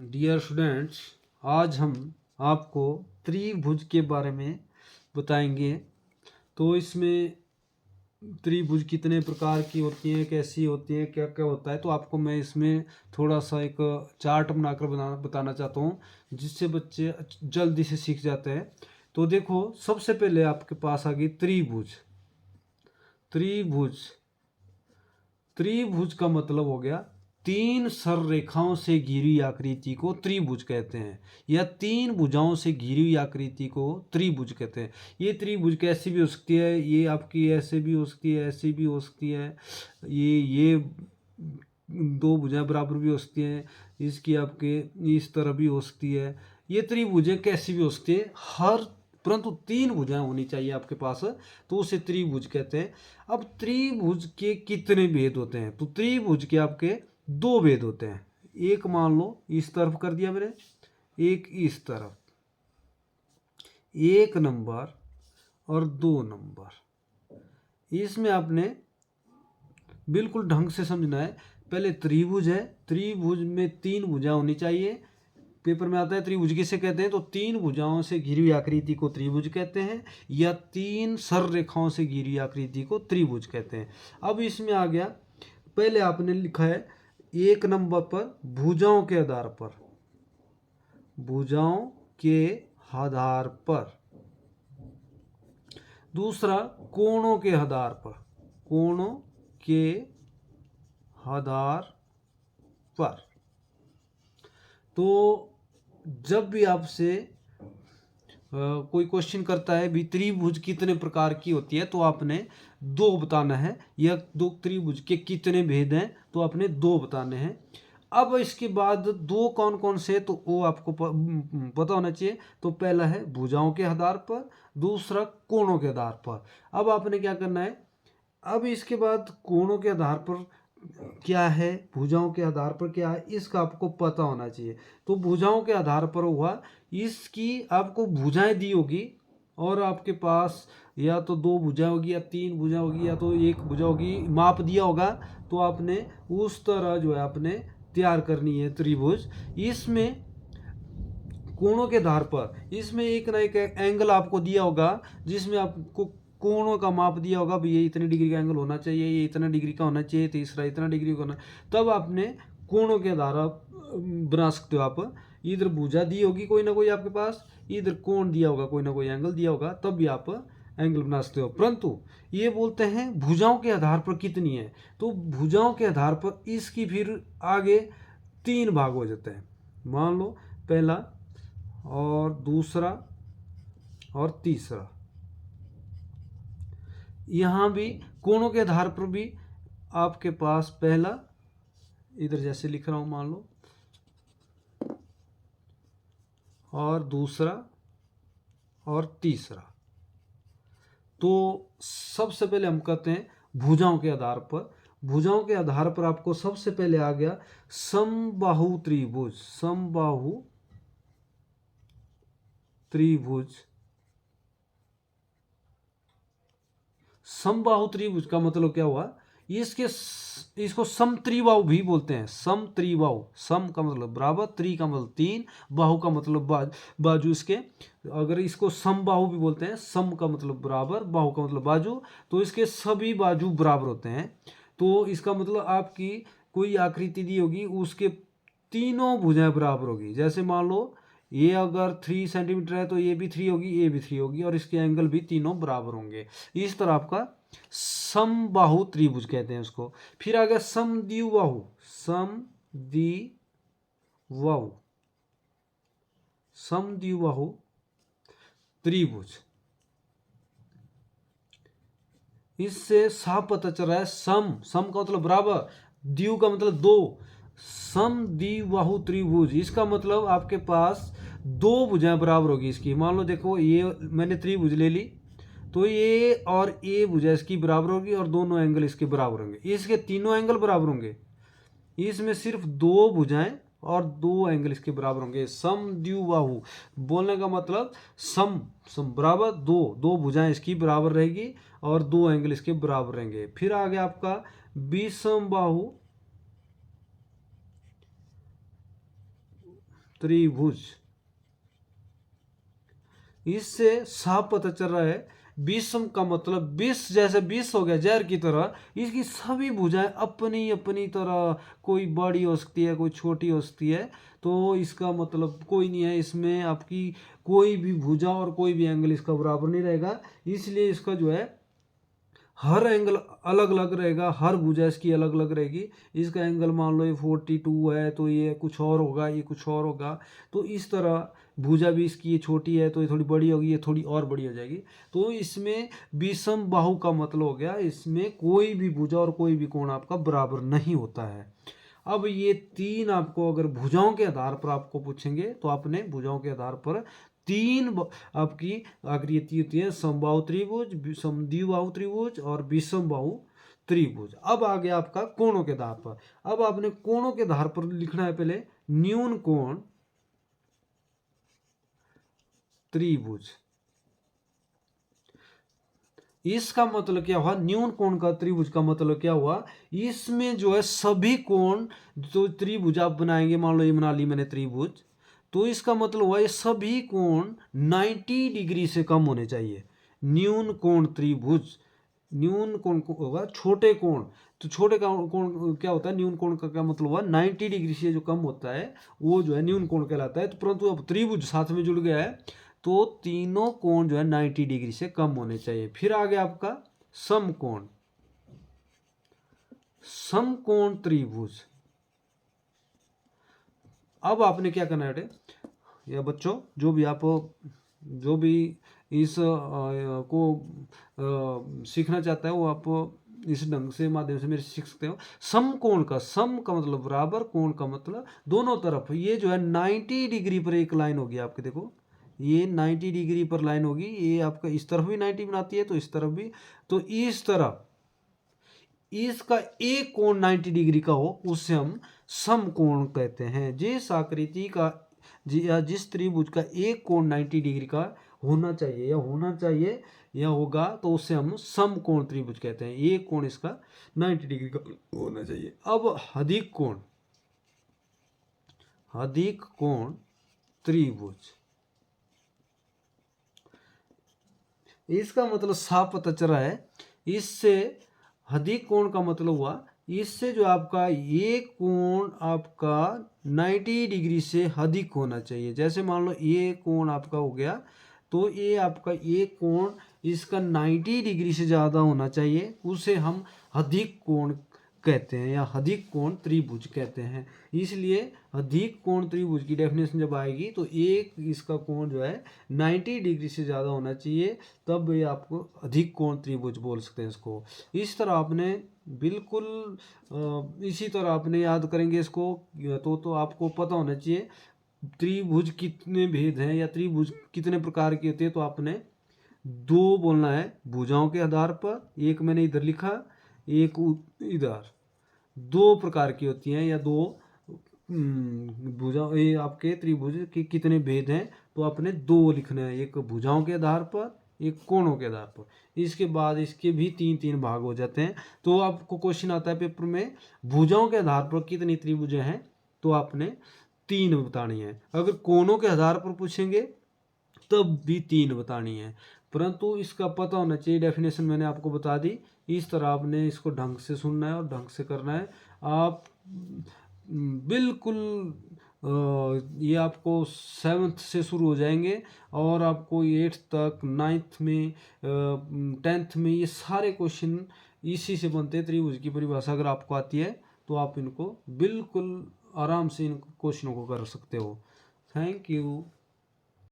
Dear students, आज हम आपको त्रिभुज के बारे में बताएंगे। तो इसमें त्रिभुज कितने प्रकार की होती हैं, कैसी होती हैं, क्या क्या होता है, तो आपको मैं इसमें थोड़ा सा एक चार्ट बनाकर बताना चाहता हूँ, जिससे बच्चे जल्दी से सीख जाते हैं। तो देखो, सबसे पहले आपके पास आ गई त्रिभुज। त्रिभुज त्रिभुज का मतलब हो गया तीन सररेखाओं से घिरी आकृति को त्रिभुज कहते हैं, या तीन भुजाओं से घिरी हुई आकृति को त्रिभुज कहते हैं। ये त्रिभुज कैसी भी हो सकती है, ये आपकी ऐसे भी हो सकती है, ऐसी भी हो सकती है, ये दो भुजाएं बराबर भी हो सकती हैं, इसकी आपके इस तरह भी हो सकती है। ये त्रिभुजें कैसी भी हो सकती है, परंतु तीन भुजाएं होनी चाहिए आपके पास, तो उसे त्रिभुज कहते हैं। अब त्रिभुज के कितने भेद होते हैं, तो त्रिभुज के आपके दो भेद होते हैं। एक मान लो इस तरफ कर दिया मैंने, एक इस तरफ, 1 नंबर और 2 नंबर। इसमें आपने बिल्कुल ढंग से समझना है। पहले त्रिभुज है, त्रिभुज में तीन भुजा होनी चाहिए। पेपर में आता है त्रिभुज किसे कहते हैं, तो तीन भुजाओं से घिरी हुई आकृति को त्रिभुज कहते हैं, या तीन सररेखाओं से घिरी हुई आकृति को त्रिभुज कहते हैं। अब इसमें आ गया, पहले आपने लिखा है 1 नंबर पर भुजाओं के आधार पर, भुजाओं के आधार पर। दूसरा कोणों के आधार पर, कोणों के आधार पर। तो जब भी आपसे कोई क्वेश्चन करता है भी त्रिभुज कितने प्रकार की होती है, तो आपने दो बताना है, या दो त्रिभुज के कितने भेद हैं, तो आपने दो बताने हैं। अब इसके बाद दो कौन कौन से, तो वो आपको पता होना चाहिए। तो पहला है भुजाओं के आधार पर, दूसरा कोणों के आधार पर। अब आपने क्या करना है, अब इसके बाद कोणों के आधार पर क्या है, भुजाओं के आधार पर क्या है, इसका आपको पता होना चाहिए। तो भुजाओं के आधार पर हुआ, इसकी आपको भुजाएं दी होगी, और आपके पास या तो दो भुजा होगी, या तीन भुजा होगी, या तो एक भुजा होगी, माप दिया होगा, तो आपने उस तरह जो है आपने तैयार करनी है त्रिभुज। इसमें कोणों के आधार पर इसमें एक ना एक एंगल आपको दिया होगा, जिसमें आपको कोणों का माप दिया होगा भी, ये इतने डिग्री का एंगल होना चाहिए, ये इतना डिग्री का होना चाहिए, तीसरा इतना डिग्री का होना। तब आपने कोणों के आधार बना सकते हो आप। इधर भुजा दी होगी कोई ना कोई आपके पास, इधर कोण दिया होगा, कोई ना कोई एंगल दिया होगा, तब भी आप एंगल बना सकते हो। परंतु ये बोलते हैं भुजाओं के आधार पर कितनी है, तो भुजाओं के आधार पर इसकी फिर आगे तीन भाग हो जाते हैं। मान लो पहला और दूसरा और तीसरा। यहाँ भी कोणों के आधार पर भी आपके पास पहला, इधर जैसे लिख रहा हूं मान लो, और दूसरा और तीसरा। तो सबसे पहले हम कहते हैं भुजाओं के आधार पर। भुजाओं के आधार पर आपको सबसे पहले आ गया समबाहु त्रिभुज। समबाहु त्रिभुज। समबाहु त्रिभुज का मतलब क्या हुआ, इसको समत्रिबाहु भी बोलते हैं। समत्रिबाहु, सम का मतलब बराबर, त्रि का मतलब तीन, बाहु का मतलब बाजू इसके। अगर इसको समबाहु भी बोलते हैं, सम का मतलब बराबर, बाहु का मतलब बाजू, तो इसके सभी बाजू बराबर होते हैं। तो इसका मतलब आपकी कोई आकृति दी होगी, उसके तीनों भुजाएं बराबर होगी। जैसे मान लो ये अगर 3 सेंटीमीटर है, तो ये भी 3 होगी, ये भी 3 होगी, और इसके एंगल भी तीनों बराबर होंगे। इस तरह आपका समबाहु त्रिभुज कहते हैं उसको। फिर आ गया समद्विबाहु। समद्विबाहु, समद्विबाहु त्रिभुज। इससे साफ पता चल रहा है, सम का मतलब बराबर, द्वि का मतलब दो, समद्विबाहु त्रिभुज। इसका मतलब आपके पास दो भुजाएं बराबर होगी इसकी। मान लो देखो, ये मैंने त्रिभुज ले ली, तो ये और ये भुजा इसकी बराबर होगी, और दोनों एंगल इसके बराबर होंगे। इसके तीनों एंगल बराबर होंगे, इसमें सिर्फ दो भुजाएं और दो एंगल इसके बराबर होंगे। समद्विबाहु बोलने का मतलब सम सम बराबर, दो दो भुजाएं इसकी बराबर रहेगी, और दो एंगल इसके बराबर रहेंगे। फिर आ गया आपका विषमबाहु त्रिभुज। इससे साफ पता चल रहा है विषम का मतलब विष, जैसे विष हो गया जहर की तरह, इसकी सभी भुजाएं अपनी अपनी तरह, कोई बड़ी हो सकती है कोई छोटी हो सकती है। तो इसका मतलब कोई नहीं है इसमें आपकी कोई भी भुजा और कोई भी एंगल इसका बराबर नहीं रहेगा। इसलिए इसका जो है हर एंगल अलग अलग रहेगा, हर भुजा इसकी अलग अलग रहेगी। इसका एंगल मान लो ये 42 है तो ये कुछ और होगा, ये कुछ और होगा। तो इस तरह भुजा भी इसकी ये छोटी है तो ये थोड़ी बड़ी होगी, ये थोड़ी और बड़ी हो जाएगी। तो इसमें विषम बाहु का मतलब हो गया इसमें कोई भी भुजा और कोई भी कोण आपका बराबर नहीं होता है। अब ये तीन आपको अगर भुजाओं के आधार पर आपको पूछेंगे तो आपने भुजाओं के आधार पर तीन आपकी आकृति होती है, समबाहु त्रिभुज, समद्विबाहु त्रिभुज और विषमबाहु त्रिभुज। अब आ गया आपका कोणों के आधार पर। अब आपने कोणों के आधार पर लिखना है पहले न्यून कोण त्रिभुज। इसका मतलब क्या हुआ, न्यून कोण का त्रिभुज का मतलब क्या हुआ, इसमें जो है सभी कोण जो त्रिभुज आप बनाएंगे, मान लो ये बना ली मैंने त्रिभुज, तो इसका मतलब हुआ ये सभी कोण 90 डिग्री से कम होने चाहिए। न्यून कोण त्रिभुज, न्यून कोण होगा छोटे कोण। तो छोटे कोण क्या होता है, न्यून कोण का क्या मतलब हुआ, 90 डिग्री से जो कम होता है वो जो है न्यून कोण कहलाता है। तो परंतु अब त्रिभुज साथ में जुड़ गया है तो तीनों कोण जो है 90 डिग्री से कम होने चाहिए। फिर आ गया आपका समकोण, समकोण त्रिभुज। अब आपने क्या करना है बेटे या बच्चों, जो भी इस को सीखना चाहता है वो आप इस ढंग से माध्यम से मेरे सीख सकते हो। समकोण का, सम का मतलब बराबर, कोण का मतलब दोनों तरफ। ये जो है 90 डिग्री पर एक लाइन होगी आपके, देखो ये 90 डिग्री पर लाइन होगी, ये आपका इस तरफ भी 90 बनाती है तो इस तरफ भी। तो इस तरफ इसका एक कोण 90 डिग्री का हो उससे हम समकोण कहते हैं। जिस आकृति का या जिस त्रिभुज का एक कोण 90 डिग्री का होना चाहिए या होगा तो उससे हम समकोण त्रिभुज कहते हैं। एक कोण इसका 90 डिग्री का होना चाहिए। अब अधिक कोण त्रिभुज, इसका मतलब साफ पता चल रहा है। इससे अधिक कोण का मतलब हुआ इससे जो आपका ये कोण आपका 90 डिग्री से अधिक होना चाहिए। जैसे मान लो ये कोण आपका हो गया तो ये आपका ये कोण इसका 90 डिग्री से ज़्यादा होना चाहिए, उसे हम अधिक कोण कहते हैं या अधिक कोण त्रिभुज कहते हैं। इसलिए अधिक कोण त्रिभुज की डेफिनेशन जब आएगी तो एक इसका कोण जो है 90 डिग्री से ज़्यादा होना चाहिए, तब ये आपको अधिक कोण त्रिभुज बोल सकते हैं इसको। इस तरह आपने बिल्कुल इसी तरह आपने याद करेंगे इसको तो आपको पता होना चाहिए त्रिभुज कितने भेद हैं या त्रिभुज कितने प्रकार की होती है। तो आपने दो बोलना है भुजाओं के आधार पर, एक मैंने इधर लिखा एक इधर, दो प्रकार की होती हैं या दो भुजा, ये आपके त्रिभुज के कितने भेद हैं तो आपने दो लिखना है, एक भुजाओं के आधार पर एक कोणों के आधार पर। इसके बाद इसके भी तीन तीन भाग हो जाते हैं। तो आपको क्वेश्चन आता है पेपर में भुजाओं के आधार पर कितनी त्रिभुजें हैं तो आपने तीन बतानी है। अगर कोणों के आधार पर पूछेंगे तब भी तीन बतानी है, परंतु इसका पता होना चाहिए। डेफिनेशन मैंने आपको बता दी, इस तरह आपने इसको ढंग से सुनना है और ढंग से करना है। आप बिल्कुल ये आपको 7th से शुरू हो जाएंगे और आपको 8th तक, 9th में, 10th में ये सारे क्वेश्चन इसी से बनते हैं। त्रिभुज की परिभाषा अगर आपको आती है तो आप इनको बिल्कुल आराम से इन क्वेश्चनों को कर सकते हो। Thank you.